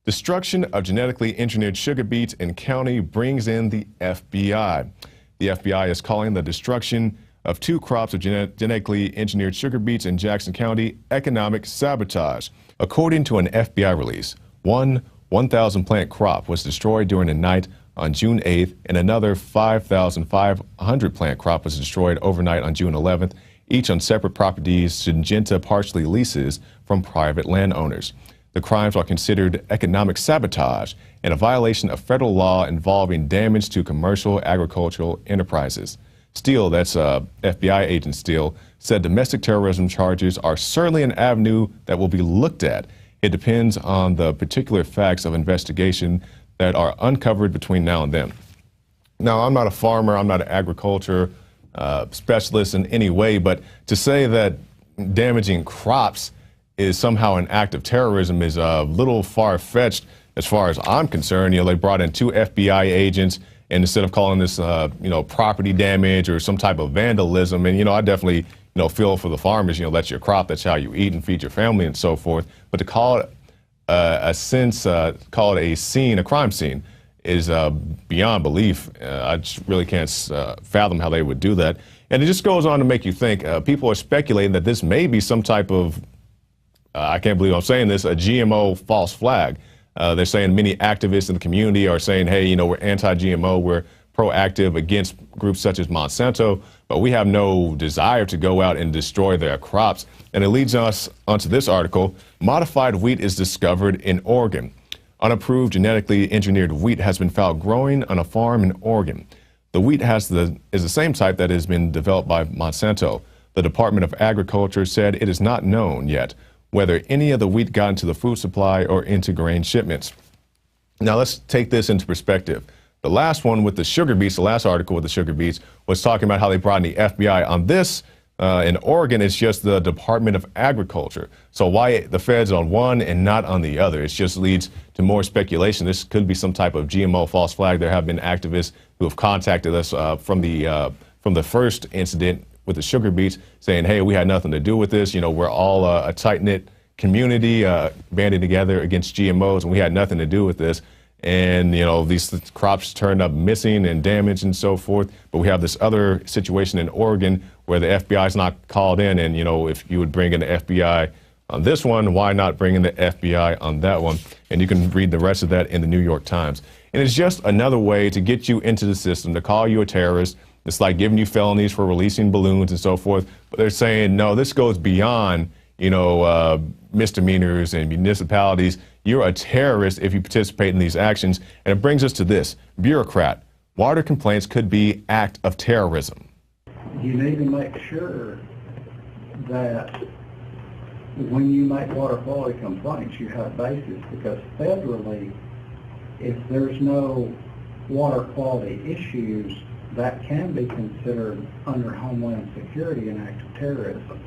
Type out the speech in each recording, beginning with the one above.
Destruction of genetically engineered sugar beets in county brings in the FBI. The FBI is calling the destruction of 2 crops of genetically engineered sugar beets in Jackson County economic sabotage. According to an FBI release, one 1,000 plant crop was destroyed during the night on June 8th, and another 5,500 plant crop was destroyed overnight on June 11th, each on separate properties Syngenta partially leases from private landowners. The crimes are considered economic sabotage and a violation of federal law involving damage to commercial agricultural enterprises. Steele, that's FBI agent Steele, said domestic terrorism charges are certainly an avenue that will be looked at. It depends on the particular facts of investigation that are uncovered between now and then. Now, I'm not a farmer, I'm not an agriculture specialist in any way, but to say that damaging crops is somehow an act of terrorism is a little far-fetched as far as I'm concerned. You know, they brought in 2 FBI agents, and instead of calling this, property damage or some type of vandalism, and, I definitely, feel for the farmers, that's your crop, that's how you eat and feed your family and so forth. But to call it a scene, a crime scene, is beyond belief. I just really can't fathom how they would do that. And it just goes on to make you think. People are speculating that this may be some type of, I can't believe I'm saying this, a GMO false flag. They're saying many activists in the community are saying, hey, we're anti-GMO, we're proactive against groups such as Monsanto, but we have no desire to go out and destroy their crops. And it leads us onto this article. Modified wheat is discovered in Oregon. Unapproved genetically engineered wheat has been found growing on a farm in Oregon. The wheat is the same type that has been developed by Monsanto. The Department of Agriculture said it is not known yet whether any of the wheat got into the food supply or into grain shipments. Now let's take this into perspective. The last one with the sugar beets, the last article with the sugar beets, was talking about how they brought in the FBI. On this, in Oregon, it's just the Department of Agriculture. So why the feds on one and not on the other? It just leads to more speculation. This could be some type of GMO false flag. There have been activists who have contacted us from the first incident with the sugar beets saying, hey, we had nothing to do with this. We're all a tight-knit community banding together against GMOs, and we had nothing to do with this. And, these crops turned up missing and damaged and so forth. But we have this other situation in Oregon where the FBI is not called in. And, if you would bring in the FBI on this one, why not bring in the FBI on that one? And you can read the rest of that in the New York Times. And it's just another way to get you into the system, to call you a terrorist. It's like giving you felonies for releasing balloons and so forth. But they're saying, no, this goes beyond, misdemeanors and municipalities. You're a terrorist if you participate in these actions. And it brings us to this. Bureaucrat, water complaints could be act of terrorism. You need to make sure that when you make water quality complaints, you have basis, because federally, if there's no water quality issues, that can be considered under Homeland Security an act of terrorism.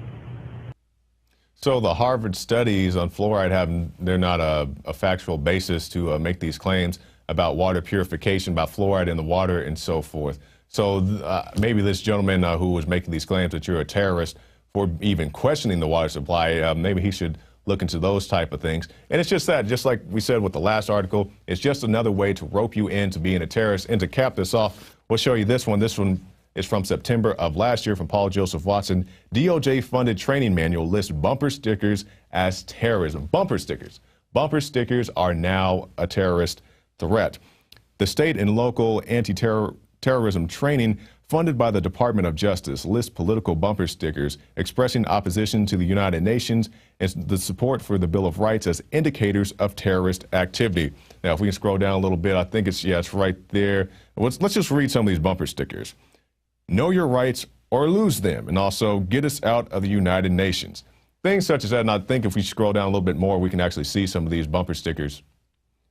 So the Harvard studies on fluoride they're not a factual basis to make these claims about water purification, about fluoride in the water and so forth. So maybe this gentleman who was making these claims that you're a terrorist for even questioning the water supply, maybe he should look into those type of things. And it's just that, just like we said with the last article, it's just another way to rope you into being a terrorist. And to cap this off, we'll show you this one. This one is from September of last year from Paul Joseph Watson. DOJ-funded training manual lists bumper stickers as terrorism. Bumper stickers. Bumper stickers are now a terrorist threat. The state and local anti-terrorism training funded by the Department of Justice lists political bumper stickers expressing opposition to the United Nations and the support for the Bill of Rights as indicators of terrorist activity. Now, if we can scroll down a little bit, I think it's right there. Let's just read some of these bumper stickers. Know your rights or lose them, and also get us out of the United Nations. Things such as that, and I think if we scroll down a little bit more, we can actually see some of these bumper stickers.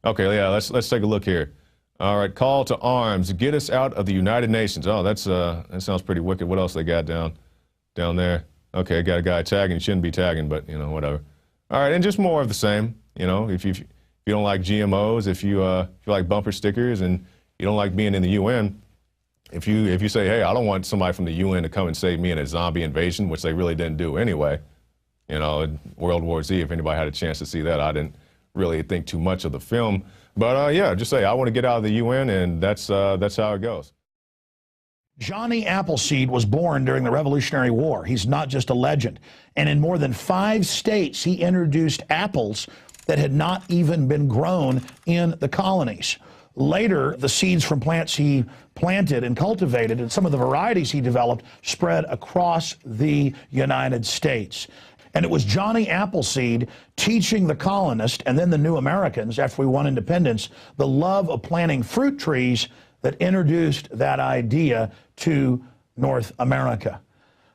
Okay, yeah, let's take a look here. All right, call to arms, get us out of the United Nations. Oh, that sounds pretty wicked. What else they got down there? Okay, got a guy tagging. You shouldn't be tagging, but whatever. All right, and just more of the same. If you don't like GMOs, if you like bumper stickers, and you don't like being in the UN, if you say, hey, I don't want somebody from the UN to come and save me in a zombie invasion, which they really didn't do anyway. World War Z, if anybody had a chance to see that, I didn't really think too much of the film. But yeah, just say I want to get out of the UN, and that's how it goes. Johnny Appleseed was born during the Revolutionary War. He's not just a legend. And in more than 5 states, he introduced apples that had not even been grown in the colonies. Later, the seeds from plants he planted and cultivated and some of the varieties he developed spread across the United States. And it was Johnny Appleseed teaching the colonists and then the new Americans, after we won independence, the love of planting fruit trees that introduced that idea to North America.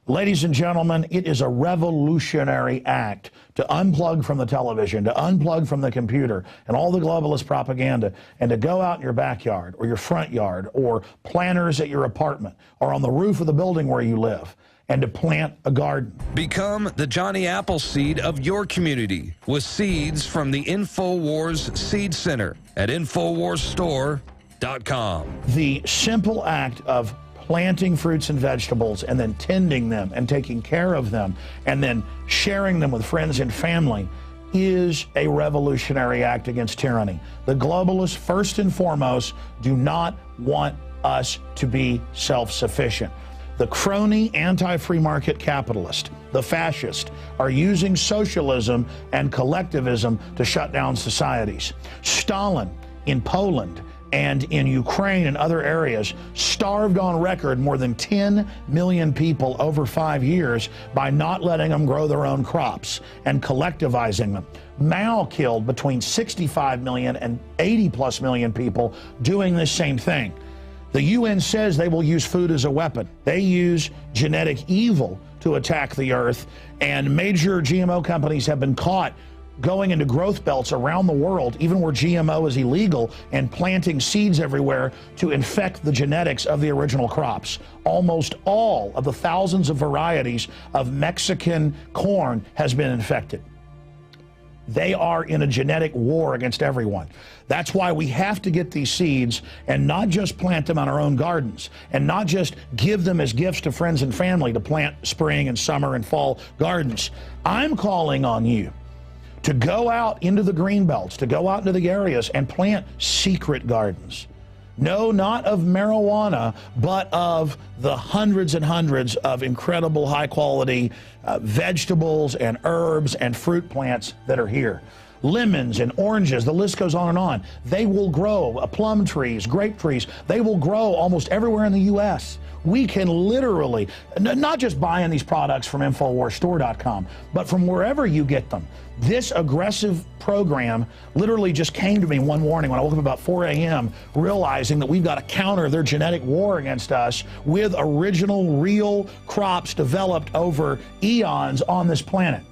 Ladies and gentlemen, it is a revolutionary act to unplug from the television, to unplug from the computer and all the globalist propaganda, and to go out in your backyard or your front yard or planters at your apartment or on the roof of the building where you live, and to plant a garden. Become the Johnny Appleseed of your community with seeds from the InfoWars Seed Center at InfoWarsStore.com. The simple act of planting fruits and vegetables and then tending them and taking care of them and then sharing them with friends and family is a revolutionary act against tyranny. The globalists, first and foremost, do not want us to be self-sufficient. The crony anti-free market capitalist, the fascist, are using socialism and collectivism to shut down societies. Stalin in Poland and in Ukraine and other areas starved on record more than 10 million people over 5 years by not letting them grow their own crops and collectivizing them. Mao killed between 65 million and 80+ million people doing this same thing. The UN says they will use food as a weapon. They use genetic evil to attack the earth, and major GMO companies have been caught going into growth belts around the world, even where GMO is illegal, and planting seeds everywhere to infect the genetics of the original crops. Almost all of the thousands of varieties of Mexican corn has been infected. They are in a genetic war against everyone. That's why we have to get these seeds and not just plant them on our own gardens and not just give them as gifts to friends and family to plant spring and summer and fall gardens. I'm calling on you to go out into the green belts, to go out into the areas and plant secret gardens. No, not of marijuana, but of the hundreds and hundreds of incredible high-quality vegetables and herbs and fruit plants that are here. Lemons and oranges, the list goes on and on. They will grow, plum trees, grape trees, they will grow almost everywhere in the U.S. We can literally, not just buying these products from InfoWarsStore.com, but from wherever you get them. This aggressive program literally just came to me one morning when I woke up about 4 a.m. realizing that we've got to counter their genetic war against us with original, real crops developed over eons on this planet.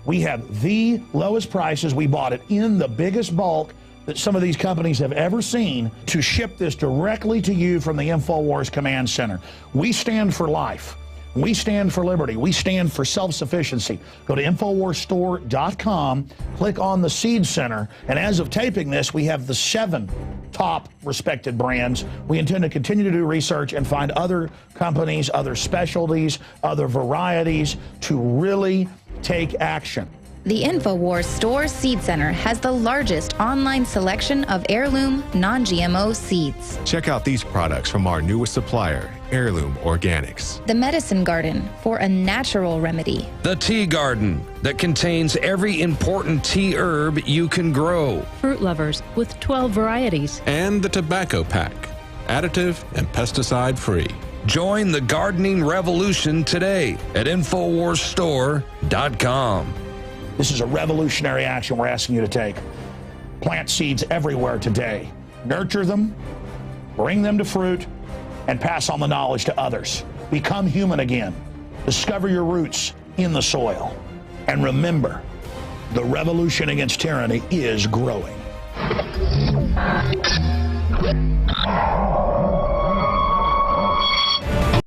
We have the lowest prices. We bought it in the biggest bulk that some of these companies have ever seen to ship this directly to you from the InfoWars Command Center. We stand for life. We stand for liberty. We stand for self-sufficiency. Go to InfoWarsStore.com, click on the Seed Center, and as of taping this, we have the 7 top respected brands. We intend to continue to do research and find other companies, other specialties, other varieties to really take action. The InfoWars Store Seed Center has the largest online selection of heirloom, non-GMO seeds. Check out these products from our newest supplier, Heirloom Organics. The Medicine Garden for a natural remedy. The Tea Garden that contains every important tea herb you can grow. Fruit Lovers with 12 varieties. And the Tobacco Pack, additive and pesticide free. Join the gardening revolution today at InfoWarsStore.com. This is a revolutionary action we're asking you to take. Plant seeds everywhere today. Nurture them, bring them to fruit, and pass on the knowledge to others. Become human again. Discover your roots in the soil. And remember, the revolution against tyranny is growing.